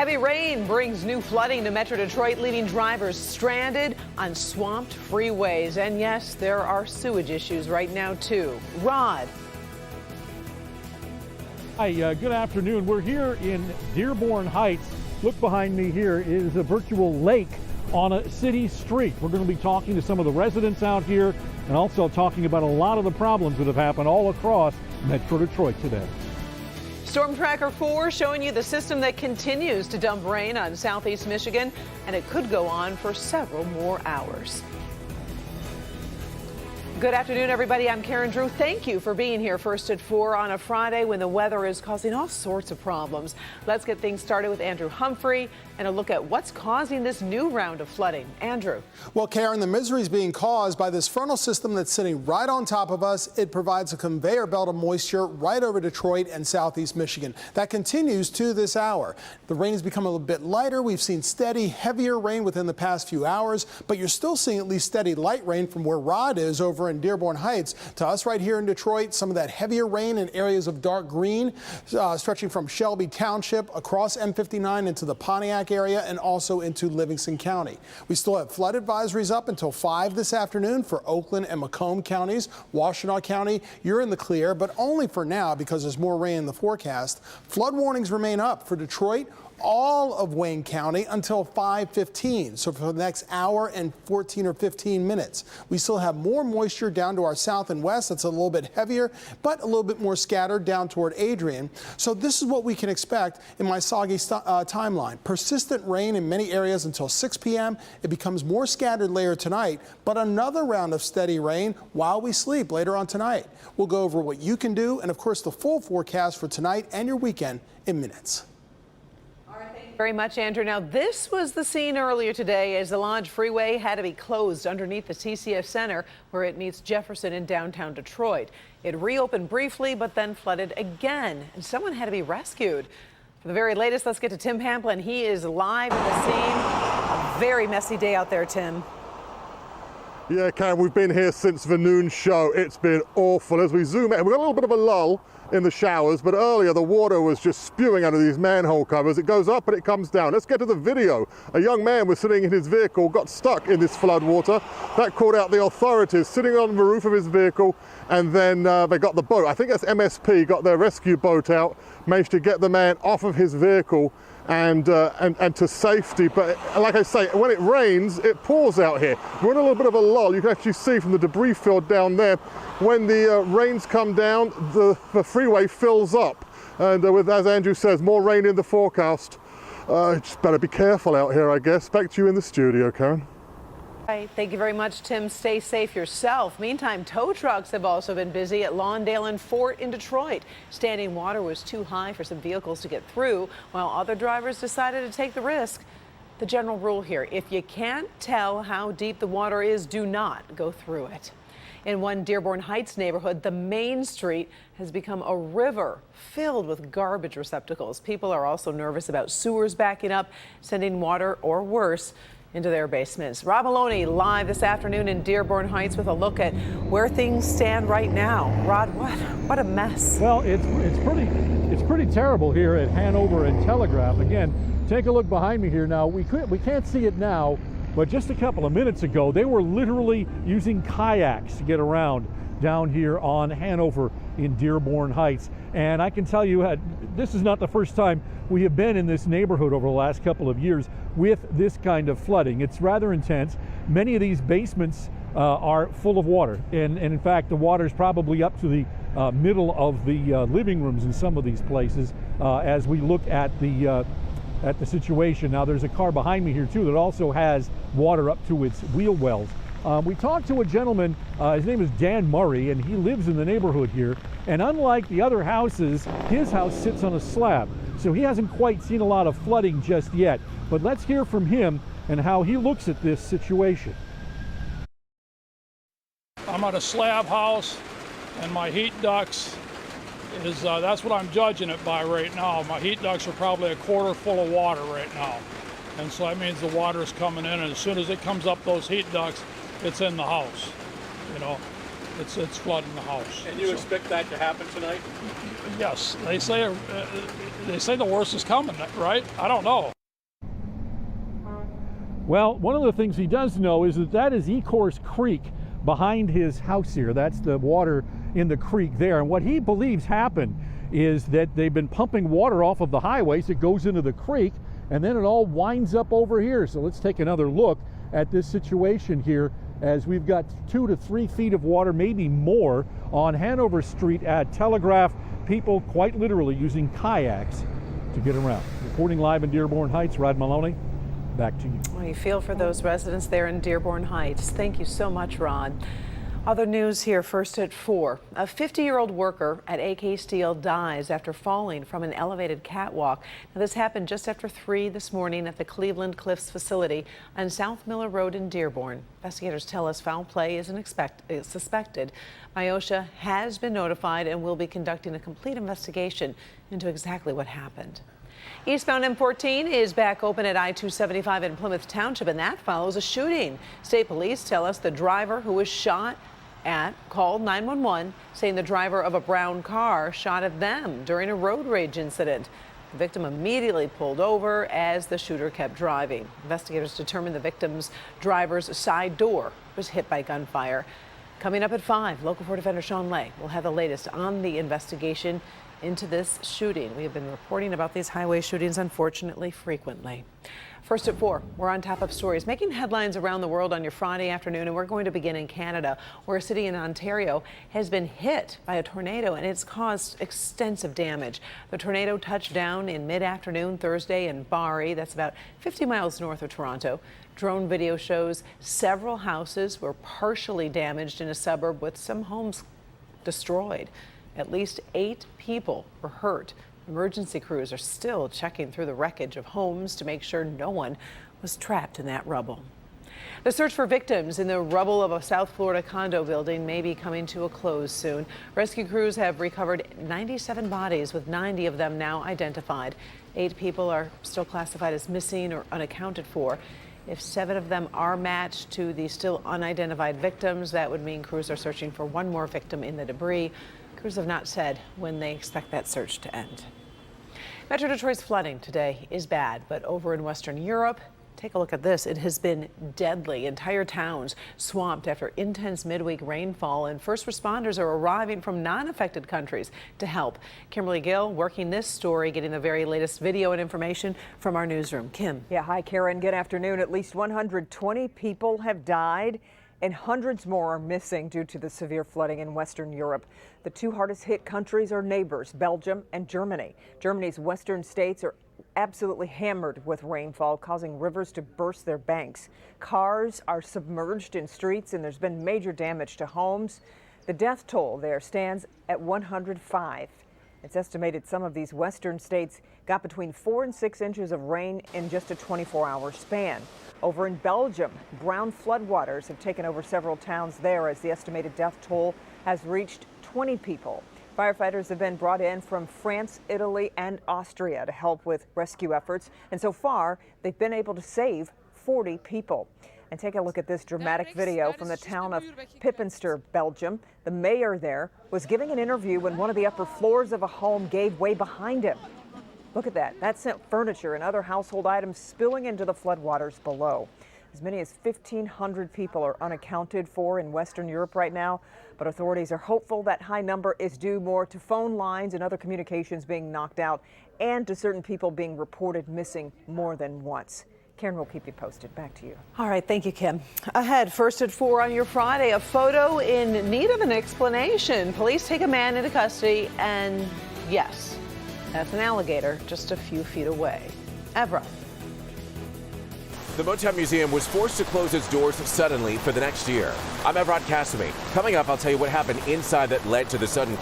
Heavy rain brings new flooding to Metro Detroit, leaving drivers stranded on swamped freeways. And yes, there are sewage issues right now, too. Rod. Hi, good afternoon. We're here in Dearborn Heights. Look behind me here is a virtual lake on a city street. We're going to be talking to some of the residents out here and also talking about a lot of the problems that have happened all across Metro Detroit today. Storm Tracker 4 showing you the system that continues to dump rain on southeast Michigan, and it could go on for several more hours. Good afternoon, everybody. I'm Karen Drew. Thank you for being here first at 4 on a Friday when the weather is causing all sorts of problems. Let's get things started with Andrew Humphrey and a look at what's causing this new round of flooding. Andrew. Well, Karen, the misery is being caused by this frontal system that's sitting right on top of us. It provides a conveyor belt of moisture right over Detroit and southeast Michigan. That continues to this hour. The rain has become a little bit lighter. We've seen steady, heavier rain within the past few hours, but you're still seeing at least steady light rain from where Rod is over in Dearborn Heights to us right here in Detroit. Some of that heavier rain in areas of dark green, stretching from Shelby Township across M59 into the Pontiac area and also into Livingston County. We still have flood advisories up until 5 this afternoon for Oakland and Macomb counties. Washtenaw County, you're in the clear, but only for now because there's more rain in the forecast. Flood warnings remain up for Detroit, all of Wayne County until 5:15. So for the next hour and 14 or 15 minutes, we still have more moisture down to our south and west. That's a little bit heavier, but a little bit more scattered down toward Adrian. So this is what we can expect in my SOGGY timeline. Persistent rain in many areas until 6 p.m. It becomes more scattered later tonight, but another round of steady rain while we sleep later on tonight. We'll go over what you can do and, of course, the full forecast for tonight and your weekend in minutes. Very much, Andrew. Now, this was the scene earlier today as the Lodge Freeway had to be closed underneath the TCF Center where it meets Jefferson in downtown Detroit. It reopened briefly, but then flooded again, and someone had to be rescued. For the very latest, let's get to Tim Pamplin. He is live at the scene. A very messy day out there, Tim. Yeah, Karen, we've been here since the noon show. It's been awful. As we zoom in, we've got a little bit of a lull in the showers, but earlier the water was just spewing out of these manhole covers. It goes up and it comes down. Let's get to the video. A young man was sitting in his vehicle, got stuck in this flood water. That called out the authorities, sitting on the roof of his vehicle, and then they got the boat. I think that's MSP, got their rescue boat out, managed to get the man off of his vehicle and to safety. But like I say, when it rains, it pours out here. We're in a little bit of a lull. You can actually see from the debris field down there, when the rains come down, the freeway fills up. And with, as Andrew says, more rain in the forecast. Just better be careful out here, I guess. Back to you in the studio, Karen. Right. Thank you very much, Tim. Stay safe yourself. Meantime, tow trucks have also been busy at Lawndale and Fort in Detroit. Standing water was too high for some vehicles to get through, while other drivers decided to take the risk. The general rule here, if you can't tell how deep the water is, do not go through it. In one Dearborn Heights neighborhood, the main street has become a river filled with garbage receptacles. People are also nervous about sewers backing up, sending water, or worse, into their basements. Rob Maloney live this afternoon in Dearborn Heights with a look at where things stand right now. Rod, what a mess. Well, it's pretty terrible here at Hanover and Telegraph. Again, take a look behind me here now. We can't see it now, but just a couple of minutes ago, they were literally using kayaks to get around down here on Hanover in Dearborn Heights. And I can tell you, this is not the first time we have been in this neighborhood over the last couple of years with this kind of flooding. It's rather intense. Many of these basements are full of water. And in fact, the water is probably up to the middle of the living rooms in some of these places as we look at the situation. Now, there's a car behind me here, too, that also has water up to its wheel wells. We talked to a gentleman, his name is Dan Murray, and he lives in the neighborhood here. And unlike the other houses, his house sits on a slab. So he hasn't quite seen a lot of flooding just yet. But let's hear from him and how he looks at this situation. I'm at a slab house, and my heat ducts is, that's what I'm judging it by right now. My heat ducts are probably a quarter full of water right now. And so that means the water is coming in, and as soon as it comes up those heat ducts, it's in the house. You know, it's flooding the house. And you expect that to happen tonight? Yes, they say the worst is coming, right? I don't know. Well, one of the things he does know is that is Ecorse Creek behind his house here. That's the water in the creek there. And what he believes happened is that they've been pumping water off of the highways. It goes into the creek, and then it all winds up over here. So let's take another look at this situation here as we've got 2 to 3 feet of water, maybe more, on Hanover Street at Telegraph. People quite literally using kayaks to get around. Reporting live in Dearborn Heights, Rod Maloney, back to you. Well, you feel for those residents there in Dearborn Heights. Thank you so much, Rod. Other news here first at 4. A 50-year-old worker at AK Steel dies after falling from an elevated catwalk. Now, this happened just after 3 this morning at the Cleveland Cliffs facility on South Miller Road in Dearborn. Investigators tell us foul play is suspected. MIOSHA has been notified and will be conducting a complete investigation into exactly what happened. Eastbound M14 is back open at I-275 in Plymouth Township, and that follows a shooting. State police tell us the driver who was shot at called 911, saying the driver of a brown car shot at them during a road rage incident. The victim immediately pulled over as the shooter kept driving. Investigators determined the victim's driver's side door was hit by gunfire. Coming up at 5, Local 4 Defender Sean Lay will have the latest on the investigation into this shooting. We have been reporting about these highway shootings, unfortunately, frequently. First at 4, we're on top of stories making headlines around the world on your Friday afternoon, and we're going to begin in Canada, where a city in Ontario has been hit by a tornado and it's caused extensive damage. The tornado touched down in mid-afternoon Thursday in Barrie, that's about 50 miles north of Toronto. Drone video shows several houses were partially damaged in a suburb with some homes destroyed. At least 8 people were hurt. Emergency crews are still checking through the wreckage of homes to make sure no one was trapped in that rubble. The search for victims in the rubble of a South Florida condo building may be coming to a close soon. Rescue crews have recovered 97 bodies, with 90 of them now identified. 8 people are still classified as missing or unaccounted for. If 7 of them are matched to the still unidentified victims, that would mean crews are searching for 1 more victim in the debris. Crews have not said when they expect that search to end. Metro Detroit's flooding today is bad, but over in Western Europe, take a look at this. It has been deadly. Entire towns swamped after intense midweek rainfall, and first responders are arriving from non-affected countries to help. Kimberly Gill working this story, getting the very latest video and information from our newsroom. Kim. Yeah, hi, Karen. Good afternoon. At least 120 people have died, and hundreds more are missing due to the severe flooding in Western Europe. The 2 hardest hit countries are neighbors, Belgium and Germany. Germany's western states are absolutely hammered with rainfall, causing rivers to burst their banks. Cars are submerged in streets, and there's been major damage to homes. The death toll there stands at 105. It's estimated some of these western states got between 4 and 6 inches of rain in just a 24-hour span. Over in Belgium, brown floodwaters have taken over several towns there as the estimated death toll has reached 20 people. Firefighters have been brought in from France, Italy, and Austria to help with rescue efforts. And so far, they've been able to save 40 people. And take a look at this dramatic video from the town of Pippenster, Belgium. The mayor there was giving an interview when one of the upper floors of a home gave way behind him. Look at that. That sent furniture and other household items spilling into the floodwaters below. As many as 1,500 people are unaccounted for in Western Europe right now, but authorities are hopeful that high number is due more to phone lines and other communications being knocked out, and to certain people being reported missing more than once. Karen will keep you posted. Back to you. All right, thank you, Kim. Ahead, first at 4 on your Friday, a photo in need of an explanation. Police take a man into custody, and yes, that's an alligator just a few feet away. Evra. The Motown Museum was forced to close its doors suddenly for the next year. I'm Evrod Cassamy. Coming up, I'll tell you what happened inside that led to the sudden